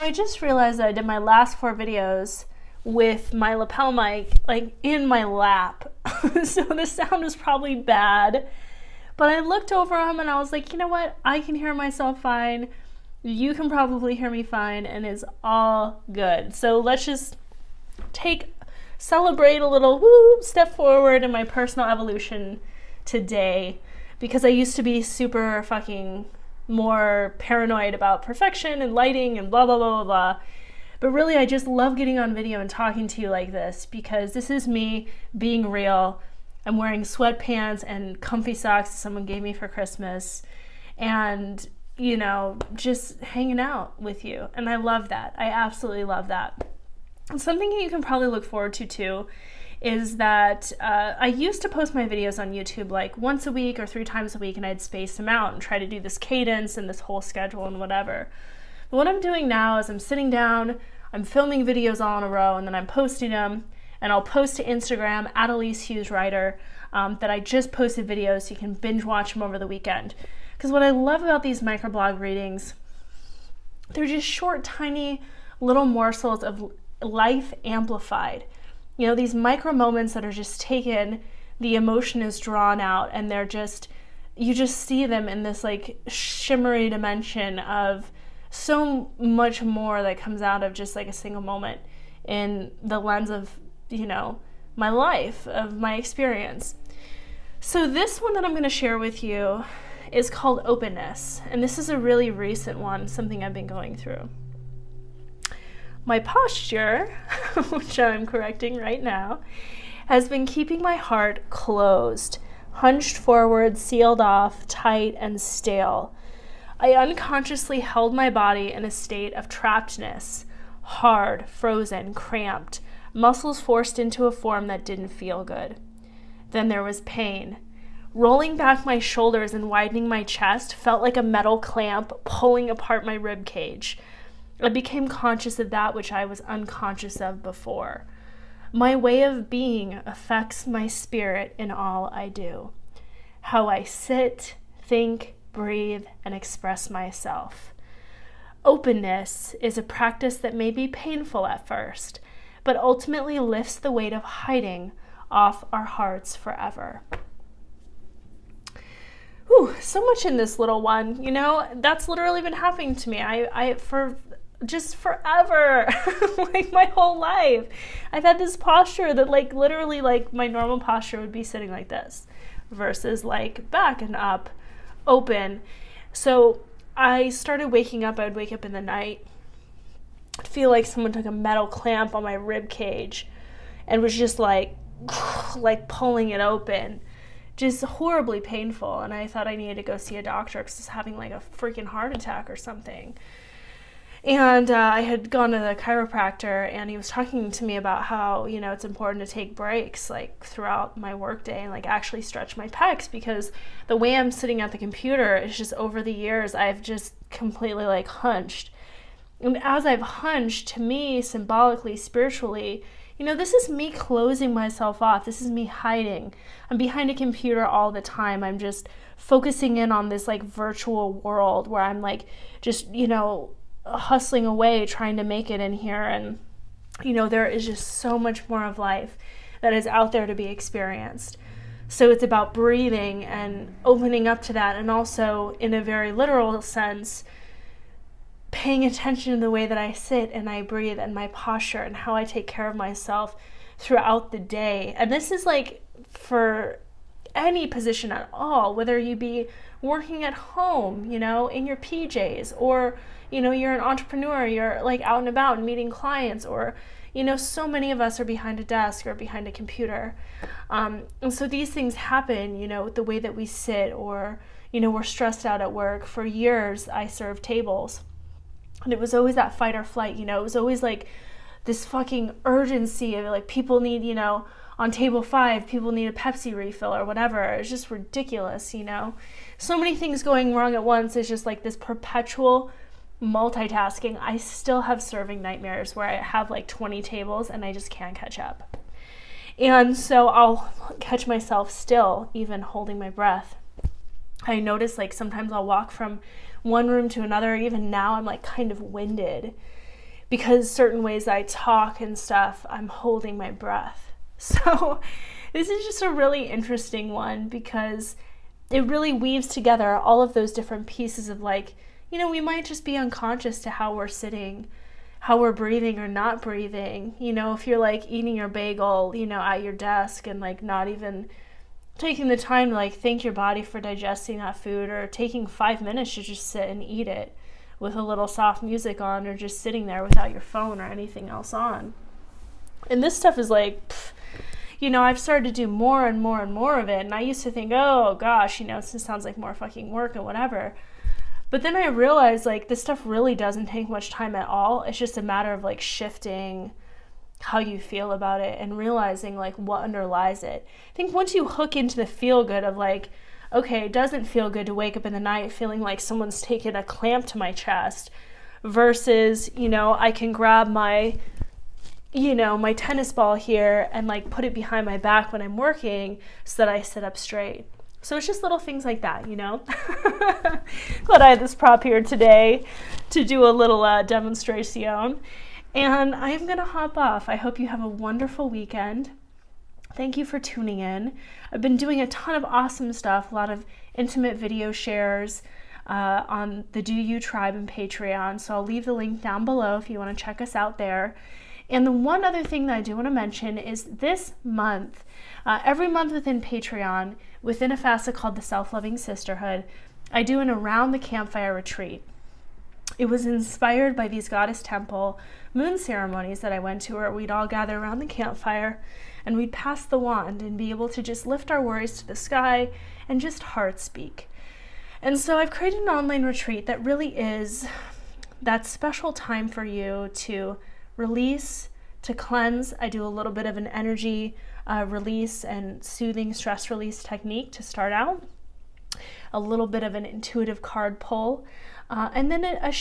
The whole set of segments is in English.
I just realized that I did my last 4 videos with my lapel mic like in my lap. So the sound was probably bad. But I looked over them and I was like, you know what? I can hear myself fine. You can probably hear me fine, and it's all good. So let's just celebrate a little step forward in my personal evolution today, because I used to be super fucking more paranoid about perfection and lighting and blah, blah, blah, blah, blah. But really, I just love getting on video and talking to you like this, because this is me being real. I'm wearing sweatpants and comfy socks that someone gave me for Christmas, and, you know, just hanging out with you. And I love that. I absolutely love that. And something you can probably look forward to too is that I used to post my videos on YouTube like once a week or 3 times a week, and I'd space them out and try to do this cadence and this whole schedule and whatever. But what I'm doing now is I'm sitting down, I'm filming videos all in a row, and then I'm posting them, and I'll post to Instagram at ELYSEHUGHESWRITER that I just posted videos so you can binge watch them over the weekend. Because what I love about these microblog readings, they're just short, tiny little morsels of life amplified. You know, these micro moments that are just taken, the emotion is drawn out, and they're just, you just see them in this like shimmery dimension of so much more that comes out of just like a single moment in the lens of, you know, my life, of my experience. So this one that I'm going to share with you is called Openness, and this is a really recent one, something I've been going through. My posture, which I'm correcting right now, has been keeping my heart closed, hunched forward, sealed off, tight, and stale. I unconsciously held my body in a state of trappedness, hard, frozen, cramped, muscles forced into a form that didn't feel good. Then there was pain. Rolling back my shoulders and widening my chest felt like a metal clamp pulling apart my rib cage. I became conscious of that which I was unconscious of before. My way of being affects my spirit in all I do. How I sit, think, breathe, and express myself. Openness is a practice that may be painful at first, but ultimately lifts the weight of hiding off our hearts forever. Whew, so much in this little one, you know, that's literally been happening to me. I for just forever, like my whole life, I've had this posture that like literally like my normal posture would be sitting like this versus like back and up, open. So I started waking up, I would wake up in the night, feel like someone took a metal clamp on my rib cage and was just like pulling it open, just horribly painful. And I thought I needed to go see a doctor because I was having like a freaking heart attack or something. And I had gone to the chiropractor, and he was talking to me about how, you know, it's important to take breaks like throughout my workday and like actually stretch my pecs, because the way I'm sitting at the computer is just, over the years I've just completely like hunched. And as I've hunched, to me, symbolically, spiritually, you know, this is me closing myself off. This is me hiding. I'm behind a computer all the time. I'm just focusing in on this like virtual world where I'm like just, you know, hustling away trying to make it in here. And, you know, there is just so much more of life that is out there to be experienced. So it's about breathing and opening up to that, and also in a very literal sense, paying attention to the way that I sit and I breathe and my posture and how I take care of myself throughout the day. And this is like for any position at all, whether you be working at home, you know, in your PJs, or, you know, you're an entrepreneur, you're like out and about and meeting clients, or, you know, so many of us are behind a desk or behind a computer. And so these things happen, you know, the way that we sit, or, you know, we're stressed out at work. For years, I served tables. And it was always that fight or flight, you know, it was always like this fucking urgency of like, people need, you know, on table 5, people need a Pepsi refill or whatever. It's just ridiculous, you know. So many things going wrong at once. It's just like this perpetual multitasking. I still have serving nightmares where I have like 20 tables and I just can't catch up. And so I'll catch myself still, even holding my breath. I notice like sometimes I'll walk from one room to another. Even now I'm like kind of winded. because certain ways I talk and stuff, I'm holding my breath. So this is just a really interesting one because it really weaves together all of those different pieces of like, you know, we might just be unconscious to how we're sitting, how we're breathing or not breathing. You know, if you're like eating your bagel, you know, at your desk and like not even taking the time to like thank your body for digesting that food, or taking 5 minutes to just sit and eat it with a little soft music on, or just sitting there without your phone or anything else on. And this stuff is like, you know, I've started to do more and more and more of it. And I used to think, oh gosh, you know, it sounds like more fucking work and whatever. But then I realized like this stuff really doesn't take much time at all. It's just a matter of like shifting how you feel about it and realizing like what underlies it. I think once you hook into the feel good of like, okay, it doesn't feel good to wake up in the night feeling like someone's taken a clamp to my chest, versus, you know, I can grab my, you know, my tennis ball here and like put it behind my back when I'm working so that I sit up straight. So it's just little things like that, you know. Glad I had this prop here today to do a little demonstration. And I am going to hop off. I hope you have a wonderful weekend. Thank you for tuning in. I've been doing a ton of awesome stuff, a lot of intimate video shares on the Do You Tribe and Patreon. So I'll leave the link down below if you want to check us out there. And the one other thing that I do want to mention is this month, every month within Patreon, within a facet called the Self-Loving Sisterhood, I do an Around the Campfire retreat. It was inspired by these Goddess Temple moon ceremonies that I went to, where we'd all gather around the campfire and we'd pass the wand and be able to just lift our worries to the sky and just heart speak. And so I've created an online retreat that really is that special time for you to release, to cleanse. I do a little bit of an energy release and soothing stress release technique to start out, a little bit of an intuitive card pull, and then a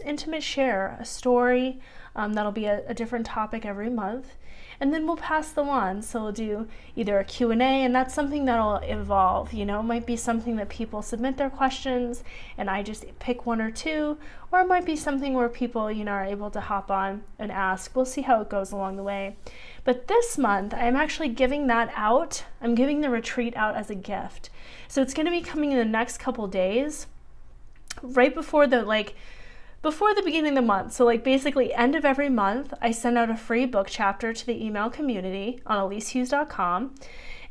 intimate share, a story that'll be a different topic every month. And then we'll pass the wand. So we'll do either a Q&A, and that's something that'll evolve. You know, it might be something that people submit their questions and I just pick one or two, or it might be something where people, you know, are able to hop on and ask. We'll see how it goes along the way. But this month, I'm actually giving that out. I'm giving the retreat out as a gift. So it's going to be coming in the next couple days, right before the beginning of the month. So like basically end of every month, I send out a free book chapter to the email community on ELYSEHUGHES.com.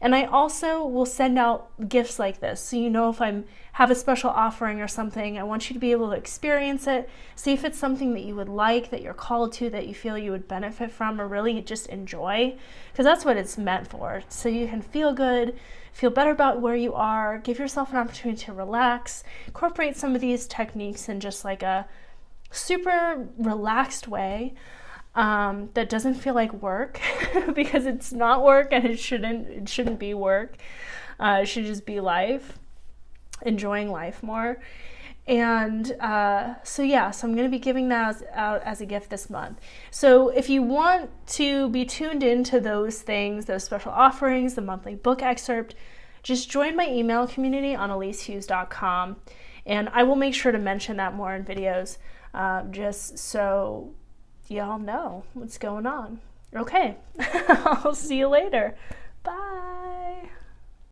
And I also will send out gifts like this. So you know, if I have a special offering or something, I want you to be able to experience it, see if it's something that you would like, that you're called to, that you feel you would benefit from, or really just enjoy, because that's what it's meant for. So you can feel good, feel better about where you are, give yourself an opportunity to relax, incorporate some of these techniques in just like a super relaxed way that doesn't feel like work, because it's not work and it shouldn't be work. It should just be life, enjoying life more. And so I'm going to be giving that out as a gift this month. So if you want to be tuned into those things, those special offerings, the monthly book excerpt, just join my email community on ELYSEHUGHES.com, and I will make sure to mention that more in videos, just so y'all know what's going on. Okay, I'll see you later. Bye.